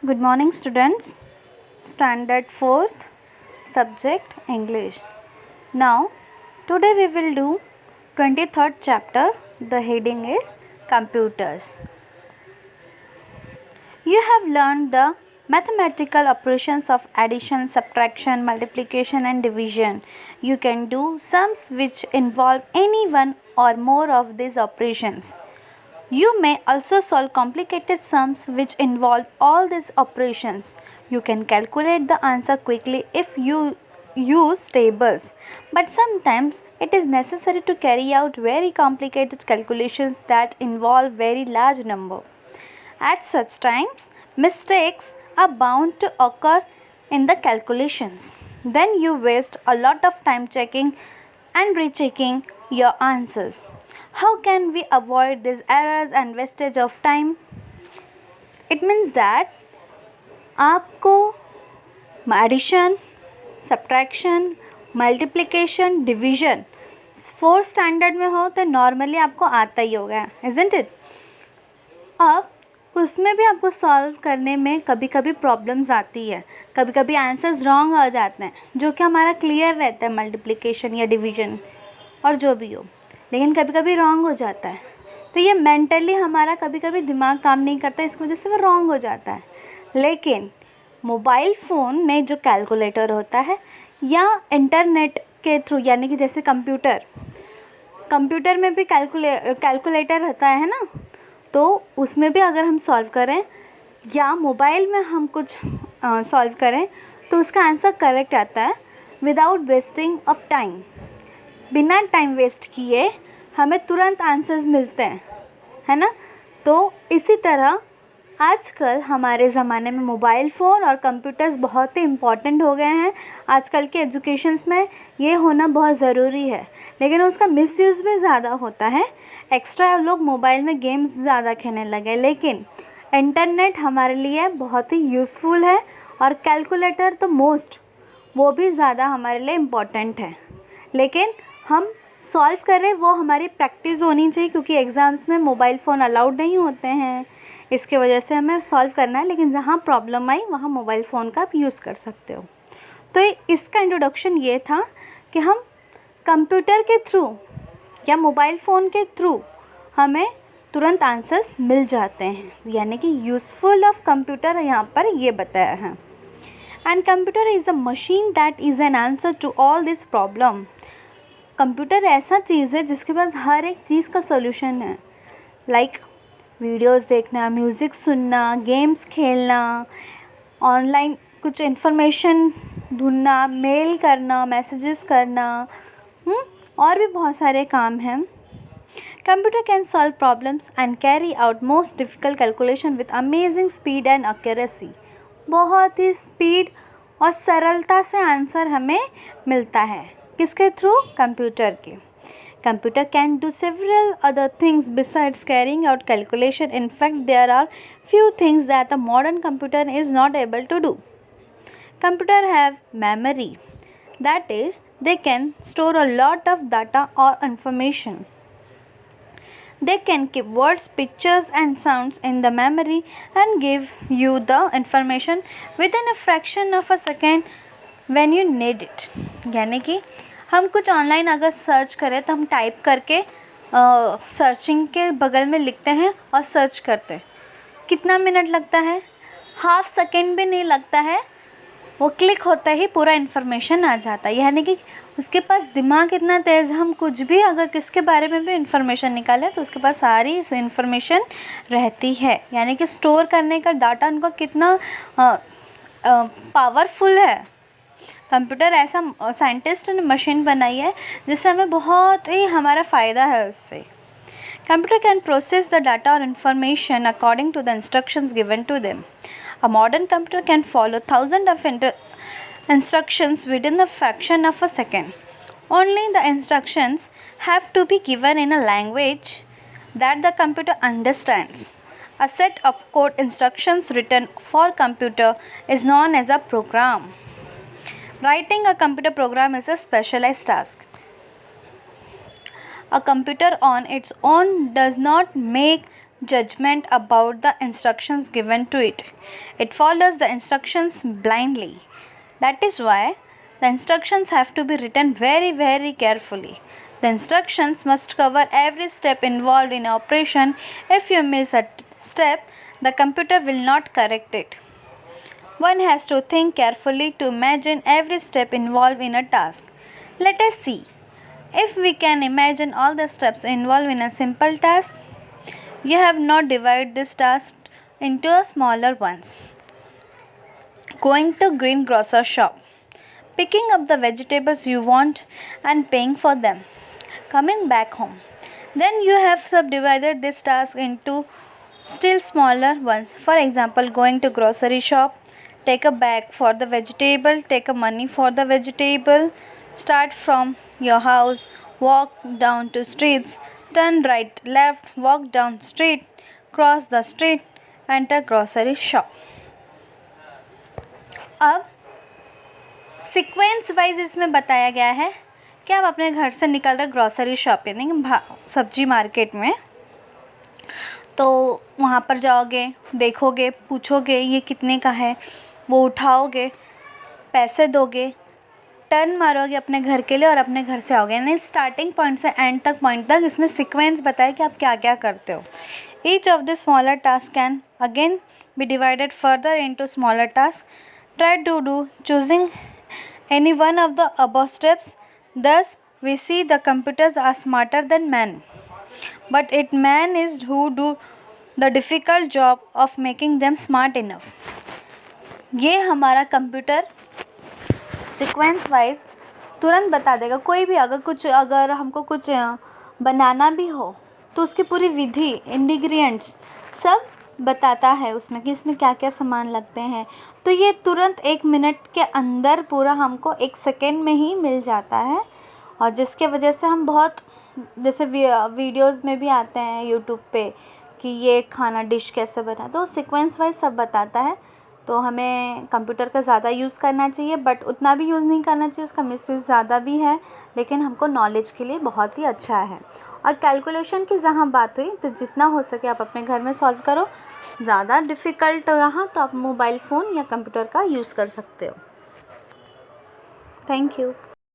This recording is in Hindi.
Good morning, students. Standard 4th, subject English. Now, today we will do 23rd chapter. The heading is Computers. You have learned the mathematical operations of addition, subtraction, multiplication, and division. You can do sums which involve any one or more of these operations. You may also solve complicated sums which involve all these operations. You can calculate the answer quickly if you use tables, but sometimes it is necessary to carry out very complicated calculations that involve very large number. At such times, mistakes are bound to occur in the calculations. Then you waste a lot of time checking and rechecking your answers. How can we avoid these errors and wastage of time? It means that आपको addition, subtraction, multiplication, division 4th standard में हो तो नॉर्मली आपको आता ही होगा, इज़न्ट इट? अब उसमें भी आपको सॉल्व करने में कभी कभी प्रॉब्लम्स आती है, कभी कभी आंसर्स रॉन्ग आ जाते हैं, जो कि हमारा क्लियर रहता है मल्टीप्लिकेशन या डिवीजन और जो भी हो, लेकिन कभी कभी रॉन्ग हो जाता है। तो ये मेंटली हमारा कभी कभी दिमाग काम नहीं करता, इसकी वजह से वो रॉन्ग हो जाता है। लेकिन मोबाइल फ़ोन में जो कैलकुलेटर होता है या इंटरनेट के थ्रू, यानी कि जैसे कंप्यूटर में भी कैलकुलेटर रहता है ना, तो उसमें भी अगर हम सॉल्व करें या मोबाइल में हम कुछ सॉल्व करें तो उसका आंसर करेक्ट आता है विदाउट वेस्टिंग ऑफ टाइम। बिना टाइम वेस्ट किए हमें तुरंत आंसर्स मिलते हैं, है ना? तो इसी तरह आजकल हमारे ज़माने में मोबाइल फ़ोन और कंप्यूटर्स बहुत ही इम्पॉर्टेंट हो गए हैं। आजकल के एजुकेशंस में ये होना बहुत ज़रूरी है, लेकिन उसका मिसयूज़ भी ज़्यादा होता है। एक्स्ट्रा लोग मोबाइल में गेम्स ज़्यादा खेलने लगे, लेकिन इंटरनेट हमारे लिए बहुत ही यूज़फुल है और कैलकुलेटर तो वो भी ज़्यादा हमारे लिए इम्पॉर्टेंट है। लेकिन हम सॉल्व करें वो हमारी प्रैक्टिस होनी चाहिए, क्योंकि एग्ज़ाम्स में मोबाइल फ़ोन अलाउड नहीं होते हैं, इसके वजह से हमें सॉल्व करना है। लेकिन जहाँ प्रॉब्लम आई वहाँ मोबाइल फ़ोन का आप यूज़ कर सकते हो। तो इसका इंट्रोडक्शन ये था कि हम कंप्यूटर के थ्रू या मोबाइल फ़ोन के थ्रू हमें तुरंत आंसर्स मिल जाते हैं, यानी कि यूज़फुल ऑफ कंप्यूटर यहाँ पर ये बताया है। And computer is a machine that is an answer to all this problem. Computer ऐसा चीज़ है जिसके पास हर एक चीज़ का सॉल्यूशन है, लाइक वीडियोस देखना, म्यूज़िक सुनना, गेम्स खेलना, ऑनलाइन कुछ इन्फॉर्मेशन ढूंढना, मेल करना, मैसेजेस करना, और भी बहुत सारे काम हैं। Computer can solve problems and carry out most difficult calculation with amazing speed and accuracy. बहुत ही स्पीड और सरलता से आंसर हमें मिलता है, किसके थ्रू? कंप्यूटर के। Computer can do several other things besides carrying out calculation. In fact, there are few things that the modern computer is not able to do. Computer have memory. That is, they can store a lot of data or information. They can keep words, pictures and sounds in the memory and give you the information within a fraction of a second when you need it. यानी कि हम कुछ ऑनलाइन अगर सर्च करें तो हम टाइप करके सर्चिंग के बगल में लिखते हैं और सर्च करते हैं। कितना मिनट लगता है? हाफ सेकेंड भी नहीं लगता है, वो क्लिक होता ही पूरा इन्फॉर्मेशन आ जाता है। यानी कि उसके पास दिमाग इतना तेज़, हम कुछ भी अगर किसके बारे में भी इन्फॉर्मेशन निकालें तो उसके पास सारी इन्फॉर्मेशन रहती है। यानी कि स्टोर करने का डाटा उनका कितना पावरफुल है। कंप्यूटर ऐसा साइंटिस्ट ने मशीन बनाई है जिससे हमें बहुत ही हमारा फ़ायदा है उससे। Computer can process the data और information according to the instructions given to them. A modern computer can follow thousand of instructions within the fraction of a second. Only the instructions have to be given in a language that the computer understands. A set of code instructions written for computer is known as a program. Writing a computer program is a specialized task. A computer on its own does not make judgment about the instructions given to it. It follows the instructions blindly. That is why the instructions have to be written very, very carefully. The instructions must cover every step involved in operation. If you miss a step, the computer will not correct it. One has to think carefully to imagine every step involved in a task. Let us see if we can imagine all the steps involved in a simple task. You have now divided this task into a smaller ones. Going to greengrocer shop, picking up the vegetables you want and paying for them, coming back home. Then you have subdivided this task into still smaller ones. For example, going to grocery shop, take a bag for the vegetable, take a money for the vegetable, start from your house, walk down to streets, turn right, left, walk down street, cross the street, enter grocery shop. अब सीक्वेंस वाइज इसमें बताया गया है कि आप अपने घर से निकल रहे ग्रोसरी शॉप यानी सब्जी मार्केट में, तो वहाँ पर जाओगे, देखोगे, पूछोगे ये कितने का है, वो उठाओगे, पैसे दोगे, टर्न मारोगे अपने घर के लिए और अपने घर से आओगे। यानी स्टार्टिंग पॉइंट से एंड तक पॉइंट तक इसमें सीक्वेंस बताया कि आप क्या क्या करते हो। Each of the smaller task can again be divided further into smaller task. Try to do choosing any one of the above steps. Thus, we see the computers are smarter than man, but it man is who do the difficult job of making them smart enough. ये हमारा कंप्यूटर सीक्वेंस वाइज तुरंत बता देगा। कोई भी अगर हमको कुछ बनाना भी हो तो उसकी पूरी विधि, इंग्रेडिएंट्स सब बताता है उसमें कि इसमें क्या क्या सामान लगते हैं। तो ये तुरंत 1 मिनट के अंदर पूरा हमको 1 सेकेंड में ही मिल जाता है, और जिसके वजह से हम बहुत, जैसे वीडियोस में भी आते हैं यूट्यूब पे कि ये खाना डिश कैसे बना, तो सीक्वेंस वाइज सब बताता है। तो हमें कंप्यूटर का ज़्यादा यूज़ करना चाहिए, बट उतना भी यूज़ नहीं करना चाहिए, उसका मिसयूज़ ज़्यादा भी है, लेकिन हमको नॉलेज के लिए बहुत ही अच्छा है। और कैलकुलेशन की जहाँ बात हुई तो जितना हो सके आप अपने घर में सॉल्व करो। ज़्यादा डिफ़िकल्ट रहा तो आप मोबाइल फ़ोन या कंप्यूटर का यूज़ कर सकते हो। Thank you.